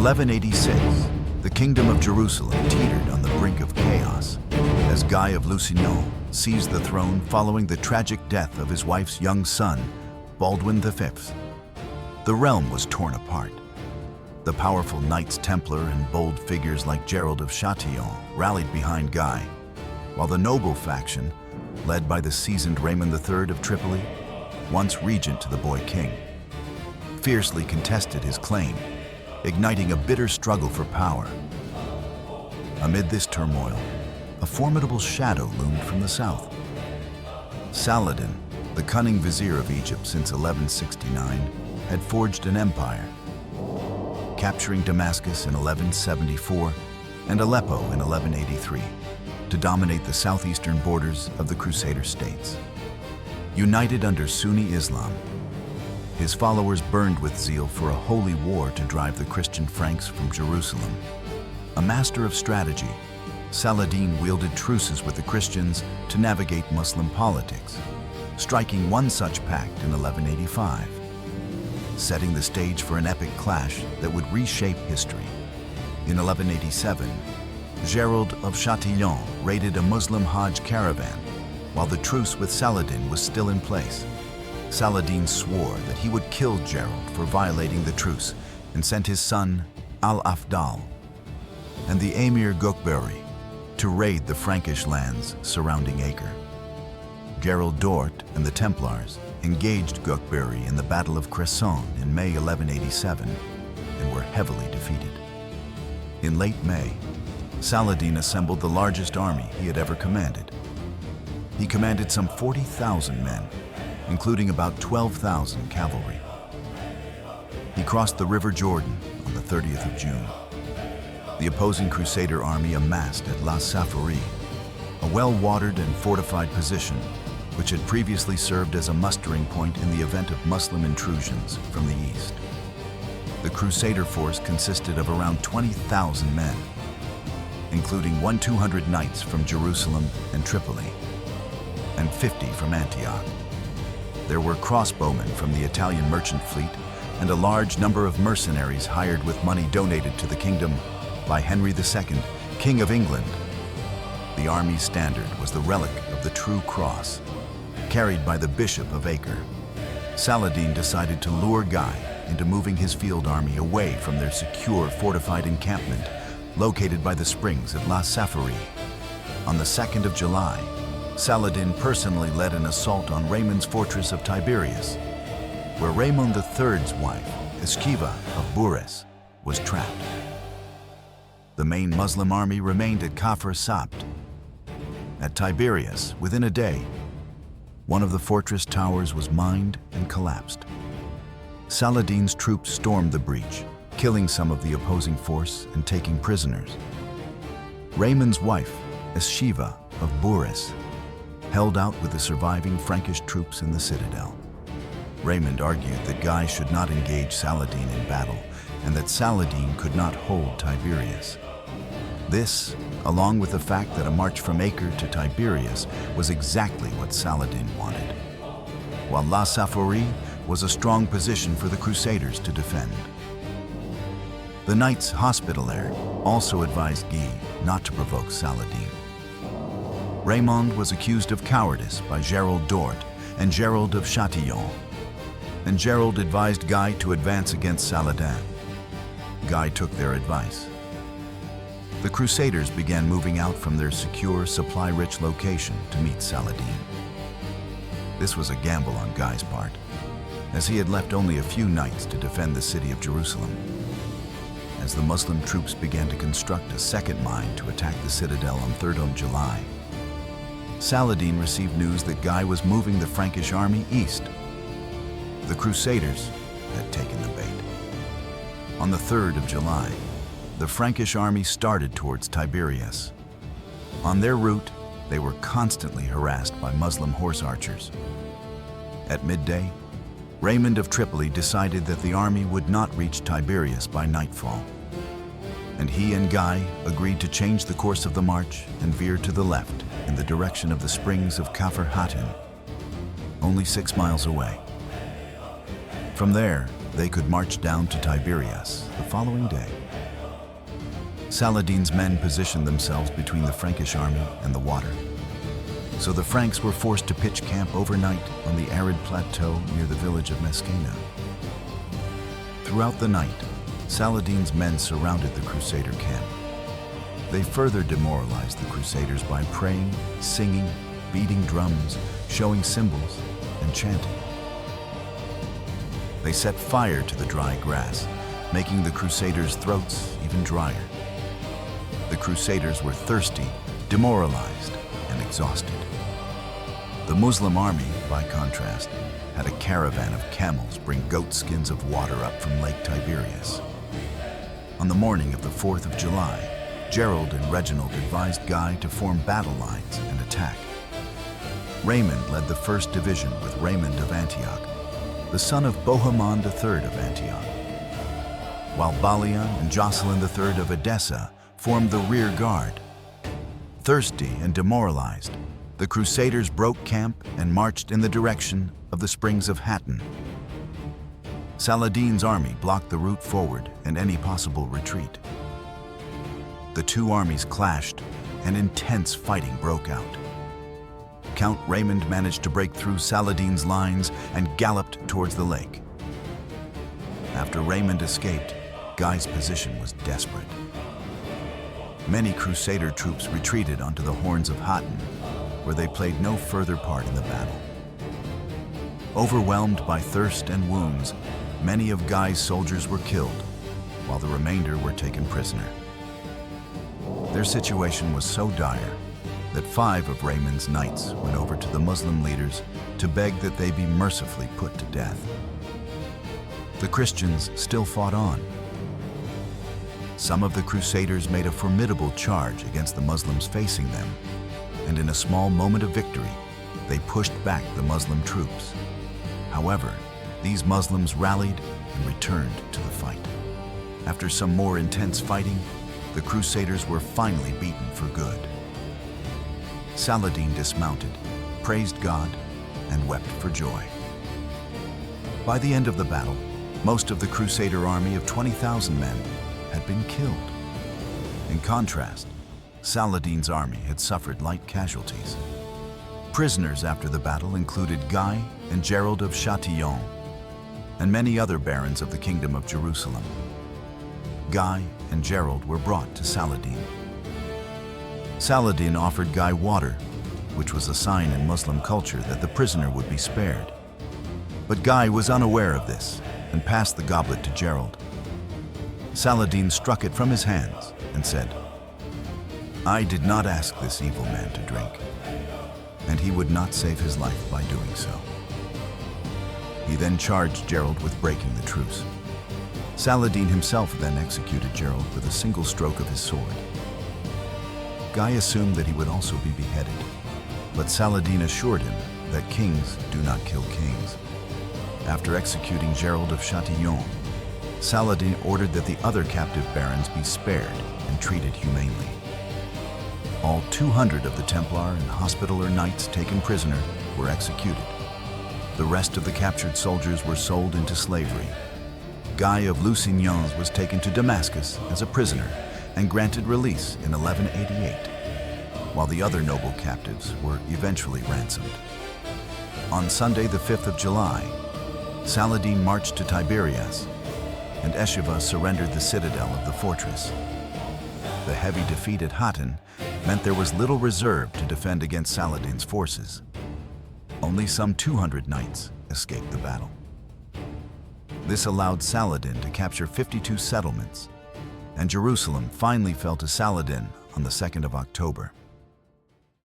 1186, the Kingdom of Jerusalem teetered on the brink of chaos as Guy of Lusignan seized the throne following the tragic death of his wife's young son, Baldwin V. The realm was torn apart. The powerful Knights Templar and bold figures like Gerald of Chatillon rallied behind Guy, while the noble faction, led by the seasoned Raymond III of Tripoli, once regent to the boy king, fiercely contested his claim, igniting a bitter struggle for power. Amid this turmoil, a formidable shadow loomed from the south. Saladin, the cunning vizier of Egypt since 1169, had forged an empire, capturing Damascus in 1174 and Aleppo in 1183 to dominate the southeastern borders of the Crusader states. United under Sunni Islam, his followers burned with zeal for a holy war to drive the Christian Franks from Jerusalem. A master of strategy, Saladin wielded truces with the Christians to navigate Muslim politics, striking one such pact in 1185, setting the stage for an epic clash that would reshape history. In 1187, Gerald of Chatillon raided a Muslim Hajj caravan, while the truce with Saladin was still in place. Saladin swore that he would kill Gerald for violating the truce and sent his son, Al-Afdal, and the Emir Gökberi to raid the Frankish lands surrounding Acre. Gerald d'Ort and the Templars engaged Gökberi in the Battle of Cressons in May 1187 and were heavily defeated. In late May, Saladin assembled the largest army he had ever commanded. He commanded some 40,000 men, including about 12,000 cavalry. He crossed the River Jordan on the 30th of June. The opposing Crusader army amassed at La Safarie, a well-watered and fortified position which had previously served as a mustering point in the event of Muslim intrusions from the east. The Crusader force consisted of around 20,000 men, including 200 knights from Jerusalem and Tripoli, and 50 from Antioch. There were crossbowmen from the Italian merchant fleet and a large number of mercenaries hired with money donated to the kingdom by Henry II, King of England. The army's standard was the relic of the True Cross, carried by the Bishop of Acre. Saladin decided to lure Guy into moving his field army away from their secure fortified encampment located by the springs at La Safarie. On the 2nd of July, Saladin personally led an assault on Raymond's fortress of Tiberias, where Raymond III's wife, Eschiva of Bourès, was trapped. The main Muslim army remained at Kafr Sabt. At Tiberias, within a day, one of the fortress towers was mined and collapsed. Saladin's troops stormed the breach, killing some of the opposing force and taking prisoners. Raymond's wife, Eschiva of Bourès, held out with the surviving Frankish troops in the citadel. Raymond argued that Guy should not engage Saladin in battle and that Saladin could not hold Tiberias. This, along with the fact that a march from Acre to Tiberias was exactly what Saladin wanted, while La Safarie was a strong position for the Crusaders to defend. The Knights Hospitalaire also advised Guy not to provoke Saladin. Raymond was accused of cowardice by Gerald d'Ort and Gerald of Chatillon, and Gerald advised Guy to advance against Saladin. Guy took their advice. The Crusaders began moving out from their secure, supply-rich location to meet Saladin. This was a gamble on Guy's part, as he had left only a few knights to defend the city of Jerusalem. As the Muslim troops began to construct a second mine to attack the citadel on 3rd of July, Saladin received news that Guy was moving the Frankish army east. The Crusaders had taken the bait. On the 3rd of July, the Frankish army started towards Tiberias. On their route, they were constantly harassed by Muslim horse archers. At midday, Raymond of Tripoli decided that the army would not reach Tiberias by nightfall, and he and Guy agreed to change the course of the march and veer to the left in the direction of the springs of Kafr Hattin, only 6 miles away. From there, they could march down to Tiberias the following day. Saladin's men positioned themselves between the Frankish army and the water, so the Franks were forced to pitch camp overnight on the arid plateau near the village of Mesquena. Throughout the night, Saladin's men surrounded the Crusader camp. They further demoralized the Crusaders by praying, singing, beating drums, showing symbols, and chanting. They set fire to the dry grass, making the Crusaders' throats even drier. The Crusaders were thirsty, demoralized, and exhausted. The Muslim army, by contrast, had a caravan of camels bring goat skins of water up from Lake Tiberias. On the morning of the 4th of July, Gerald and Reginald advised Guy to form battle lines and attack. Raymond led the 1st Division with Raymond of Antioch, the son of Bohemond III of Antioch, while Balian and Jocelyn III of Edessa formed the rear guard. Thirsty and demoralized, the Crusaders broke camp and marched in the direction of the springs of Hattin. Saladin's army blocked the route forward and any possible retreat. The two armies clashed and intense fighting broke out. Count Raymond managed to break through Saladin's lines and galloped towards the lake. After Raymond escaped, Guy's position was desperate. Many Crusader troops retreated onto the horns of Hattin, where they played no further part in the battle. Overwhelmed by thirst and wounds, many of Guy's soldiers were killed, while the remainder were taken prisoner. Their situation was so dire that 5 of Raymond's knights went over to the Muslim leaders to beg that they be mercifully put to death. The Christians still fought on. Some of the Crusaders made a formidable charge against the Muslims facing them, and in a small moment of victory, they pushed back the Muslim troops. However, these Muslims rallied and returned to the fight. After some more intense fighting, the Crusaders were finally beaten for good. Saladin dismounted, praised God, and wept for joy. By the end of the battle, most of the Crusader army of 20,000 men had been killed. In contrast, Saladin's army had suffered light casualties. Prisoners after the battle included Guy and Gerald of Châtillon, and many other barons of the Kingdom of Jerusalem. Guy and Gerald were brought to Saladin. Saladin offered Guy water, which was a sign in Muslim culture that the prisoner would be spared. But Guy was unaware of this and passed the goblet to Gerald. Saladin struck it from his hands and said, "I did not ask this evil man to drink," and he would not save his life by doing so. He then charged Gerald with breaking the truce. Saladin himself then executed Gerald with a single stroke of his sword. Guy assumed that he would also be beheaded, but Saladin assured him that kings do not kill kings. After executing Gerald of Châtillon, Saladin ordered that the other captive barons be spared and treated humanely. All 200 of the Templar and Hospitaller knights taken prisoner were executed. The rest of the captured soldiers were sold into slavery. Guy of Lusignan was taken to Damascus as a prisoner and granted release in 1188, while the other noble captives were eventually ransomed. On Sunday, the 5th of July, Saladin marched to Tiberias, and Esheva surrendered the citadel of the fortress. The heavy defeat at Hattin meant there was little reserve to defend against Saladin's forces. Only some 200 knights escaped the battle. This allowed Saladin to capture 52 settlements, and Jerusalem finally fell to Saladin on the 2nd of October.